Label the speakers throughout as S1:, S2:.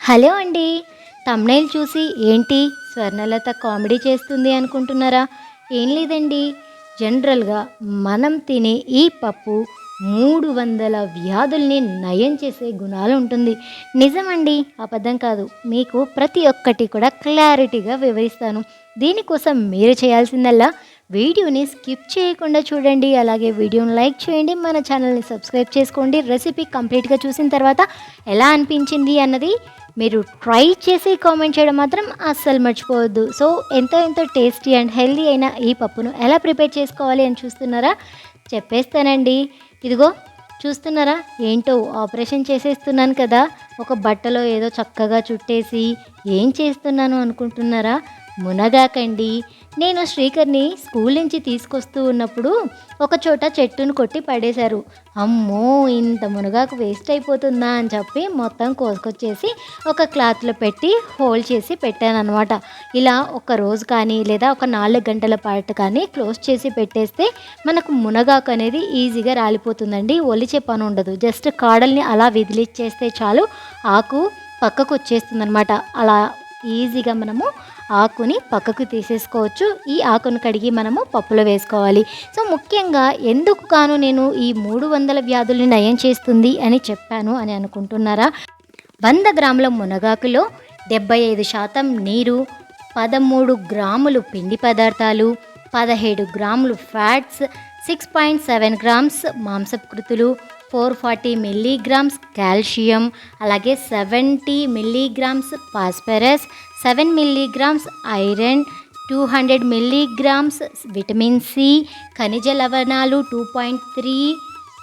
S1: Hello అండి. Thumbnail చూసి ఏంటి స్వర్ణలత కామెడీ చేస్తుంది అనుకుంటున్నారా? ఏం లేదండి. జనరల్‌గా మనం తినే ఈ పప్పు 300 వ్యాధుల్ని నయం చేసే గుణాలు ఉంటుంది. నిజమండి, అబద్ధం కాదు. మీకు ప్రతి ఒక్కటి కూడా క్లారిటీగా వివరిస్తాను. దీనికోసం మీరు చేయాల్సిందల్లా వీడియోని స్కిప్ చేయకుండా చూడండి. అలాగే వీడియోని లైక్ చేయండి. మన ఛానల్‌ని సబ్స్క్రైబ్ చేసుకోండి. రెసిపీ కంప్లీట్‌గా చూసిన తర్వాత ఎలా అనిపించింది అన్నది మీరు ట్రై చేసి కామెంట్ చేయడం మాత్రం అస్సలు మర్చిపోవద్దు. సో ఎంతో టేస్టీ అండ్ హెల్దీ అయిన ఈ పప్పును ఎలా ప్రిపేర్ చేసుకోవాలి అని చూస్తున్నారా? చెప్పేస్తానండి. ఇదిగో చూస్తున్నారా? ఏంటో ఆపరేషన్ చేసేస్తున్నాను కదా. ఒక బట్టలో ఏదో చక్కగా చుట్టేసి ఏం చేస్తున్నాను అనుకుంటున్నారా? మునగాకండి. నేను శ్రీకర్ని స్కూల్ నుంచి తీసుకొస్తూ ఉన్నప్పుడు ఒకచోట చెట్టును కొట్టి పడేశారు. అమ్మో, ఇంత మునగాకు వేస్ట్ అయిపోతుందా అని చెప్పి మొత్తం కోసుకొచ్చేసి ఒక క్లాత్లో పెట్టి హోల్డ్ చేసి పెట్టానన్నమాట. ఇలా ఒక రోజు కానీ లేదా ఒక 4 గంటల పాటు కానీ క్లోజ్ చేసి పెట్టేస్తే మనకు మునగాకు అనేది ఈజీగా రాలిపోతుందండి. ఒలిచే పని ఉండదు. జస్ట్ కాడల్ని అలా విదిలిచ్చేస్తే చాలు, ఆకు పక్కకు వచ్చేస్తుందన్నమాట. అలా ఈజీగా మనము ఆకుని పక్కకు తీసేసుకోవచ్చు. ఈ ఆకును కడిగి మనము పప్పులో వేసుకోవాలి. సో ముఖ్యంగా ఎందుకు గాను నేను ఈ 300 వ్యాధుల్ని నయం చేస్తుంది అని చెప్పాను అని అనుకుంటున్నారా? 100 గ్రాముల మునగాకులో 75% నీరు, 13 గ్రాములు పిండి పదార్థాలు, 17 గ్రాములు ఫ్యాట్స్, 6.7 గ్రామ్స్ మాంసకృతులు, 440 మిల్లీగ్రామ్స్ కాల్షియం, అలాగే 70 milligrams phosphorus, 7 milligrams iron, 200 milligrams vitamin C, ఖనిజ లవణాలు 2.3,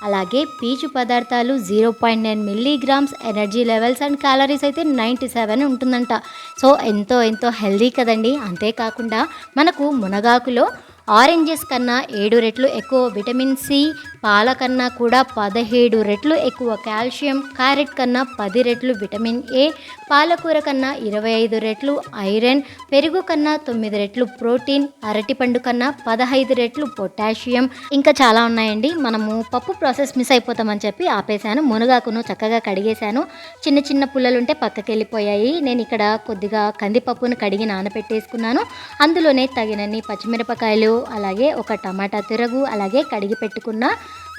S1: అలాగే పీచు పదార్థాలు 0.9 milligrams, energy levels and calories అయితే 97 ఉంటుందంట. సో ఎంతో హెల్దీ కదండి. అంతేకాకుండా మనకు మునగాకులో ఆరెంజెస్ కన్నా 7 రెట్లు ఎక్కువ విటమిన్ సి, పాల కన్నా కూడా 17 రెట్లు ఎక్కువ కాల్షియం, క్యారెట్ కన్నా 10 రెట్లు విటమిన్ ఏ, పాలకూర కన్నా 25 రెట్లు ఐరన్, పెరుగు కన్నా 9 రెట్లు ప్రోటీన్, అరటిపండు కన్నా 15 రెట్లు పొటాషియం, ఇంకా చాలా ఉన్నాయండి. మనము పప్పు ప్రాసెస్ మిస్ అయిపోతామని చెప్పి ఆపేశాను. మునగాకును చక్కగా కడిగేశాను. చిన్న పుల్లలుంటే పక్కకి వెళ్ళిపోయాయి. నేను ఇక్కడ కొద్దిగా కందిపప్పును కడిగి నానబెట్టేసుకున్నాను. అందులోనే తగినన్ని పచ్చిమిరపకాయలు, అలాగే ఒక టమాటా తురుగు, అలాగే కడిగి పెట్టుకున్న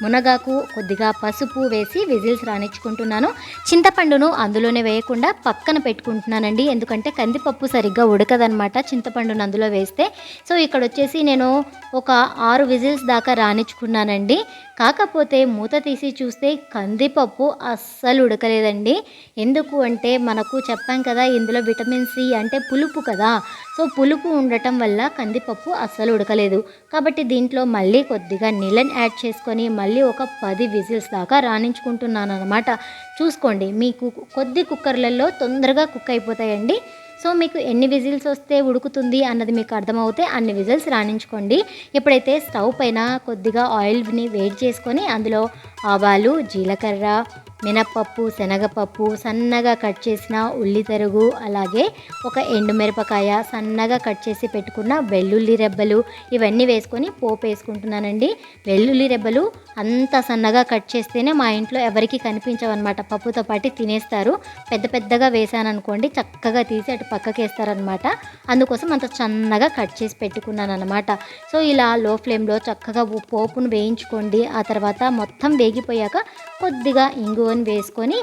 S1: మునగాకు, కొద్దిగా పసుపు వేసి విజిల్స్ రానిచ్చుకుంటున్నాను. చింతపండును అందులోనే వేయకుండా పక్కన పెట్టుకుంటున్నానండి. ఎందుకంటే కందిపప్పు సరిగ్గా ఉడకదనమాట చింతపండును అందులో వేస్తే. సో ఇక్కడ వచ్చేసి నేను ఒక 6 విజిల్స్ దాకా రానిచ్చుకున్నానండి. కాకపోతే మూత తీసి చూస్తే కందిపప్పు అస్సలు ఉడకలేదండి. ఎందుకు అంటే మనకు చెప్పాం కదా, ఇందులో విటమిన్ సి అంటే పులుపు కదా. సో పులుపు ఉండటం వల్ల కందిపప్పు అస్సలు ఉడకలేదు. కాబట్టి దీంట్లో మళ్ళీ కొద్దిగా నీళ్ళని యాడ్ చేసుకొని మళ్ళీ ఒక 10 విజిల్స్ దాకా రాణించుకుంటున్నాను అనమాట. చూసుకోండి, మీకు కొద్ది కుక్కర్లలో తొందరగా కుక్ అయిపోతాయండి. సో మీకు ఎన్ని విజిల్స్ వస్తే ఉడుకుతుంది అన్నది మీకు అర్థమవుతే అన్ని విజిల్స్ రాణించుకోండి. ఇప్పుడైతే స్టవ్ పైన కొద్దిగా ఆయిల్ని వేడి చేసుకొని అందులో ఆవాలు, జీలకర్ర, మినప్పప్పు, శనగపప్పు, సన్నగా కట్ చేసిన ఉల్లి తరుగు, అలాగే ఒక ఎండుమిరపకాయ, సన్నగా కట్ చేసి పెట్టుకున్న వెల్లుల్లి రెబ్బలు, ఇవన్నీ వేసుకొని పోపు వేసుకుంటున్నానండి. వెల్లుల్లి రెబ్బలు అంత సన్నగా కట్ చేస్తేనే మా ఇంట్లో ఎవరికి కనిపించవన్నమాట. పప్పుతో పాటు తినేస్తారు. పెద్దగా వేసాననుకోండి చక్కగా తీసి అటు పక్కకి వేస్తారనమాట. అందుకోసం అంత సన్నగా కట్ చేసి పెట్టుకున్నాను అనమాట. సో ఇలా లో ఫ్లేమ్లో చక్కగా పోపును వేయించుకోండి. ఆ తర్వాత మొత్తం వేగిపోయాక కొద్దిగా ఇంగువను వేసుకొని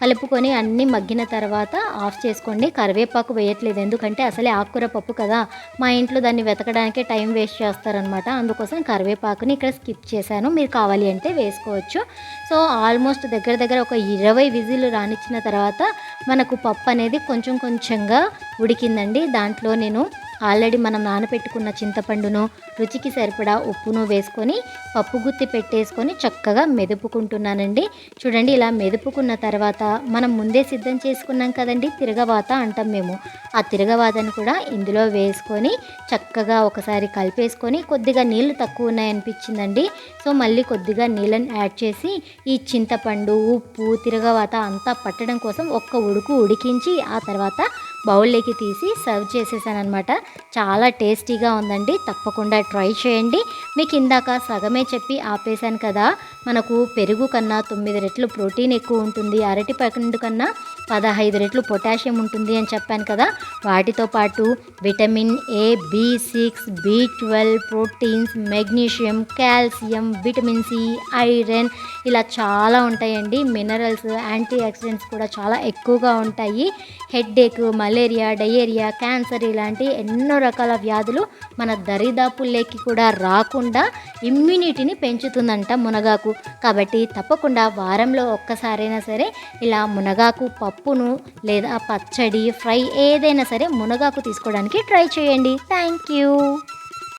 S1: కలుపుకొని అన్నీ మగ్గిన తర్వాత ఆఫ్ చేసుకోండి. కరివేపాకు వేయట్లేదు, ఎందుకంటే అసలే ఆకుకూర పప్పు కదా, మా ఇంట్లో దాన్ని వెతకడానికే టైం వేస్ట్ చేస్తారనమాట. అందుకోసం కరివేపాకుని ఇక్కడ స్కిప్ చేశాను. మీరు కావాలి అంటే వేసుకోవచ్చు. సో ఆల్మోస్ట్ దగ్గర ఒక 20 విజిల్ రానిచ్చిన తర్వాత మనకు పప్పు అనేది కొంచెంగా ఉడికిందండి. దాంట్లో నేను ఆల్రెడీ మనం నానబెట్టుకున్న చింతపండును, రుచికి సరిపడా ఉప్పును వేసుకొని పప్పు గుత్తి పెట్టేసుకొని చక్కగా మెదుపుకుంటున్నానండి. చూడండి, ఇలా మెదుపుకున్న తర్వాత మనం ముందే సిద్ధం చేసుకున్నాం కదండి, తిరగవాత అంటాం మేము. ఆ తిరగవాతను కూడా ఇందులో వేసుకొని చక్కగా ఒకసారి కలిపేసుకొని, కొద్దిగా నీళ్లు తక్కువ ఉన్నాయనిపించిందండి. సో మళ్ళీ కొద్దిగా నీళ్ళని యాడ్ చేసి ఈ చింతపండు, ఉప్పు, తిరగవాత అంతా పట్టడం కోసం ఒక్క ఉడికించి ఆ తర్వాత బౌల్లోకి తీసి సర్వ్ చేసేసాను అనమాట. చాలా టేస్టీగా ఉందండి. తప్పకుండా ట్రై చేయండి. మీకు ఇందాక సగమే చెప్పి ఆపేశాను కదా, మనకు పెరుగు కన్నా 9 రెట్లు ప్రోటీన్ ఎక్కువ ఉంటుంది, అరటిపండు కన్నా 15 రెట్లు పొటాషియం ఉంటుంది అని చెప్పాను కదా. వాటితో పాటు vitamin A, B6, B12, proteins, magnesium, calcium, vitamin C, iron ఇలా చాలా ఉంటాయండి. మినరల్స్, యాంటీ ఆక్సిడెంట్స్ కూడా చాలా ఎక్కువగా ఉంటాయి. హెడ్ఏక్, మలేరియా, డయేరియా, క్యాన్సర్ ఇలాంటి ఎన్నో రకాల వ్యాధులు మన దరిదాపుల్లోకి కూడా రాకుండా ఇమ్యూనిటీని పెంచుతుందంట మునగాకు. కాబట్టి తప్పకుండా వారంలో ఒక్కసారైనా సరే ఇలా మునగాకు పప్పును లేదా పచ్చడి, ఫ్రై ఏదైనా సరే మునగాకు తీసుకోవడానికి ట్రై చేయండి. Thank you.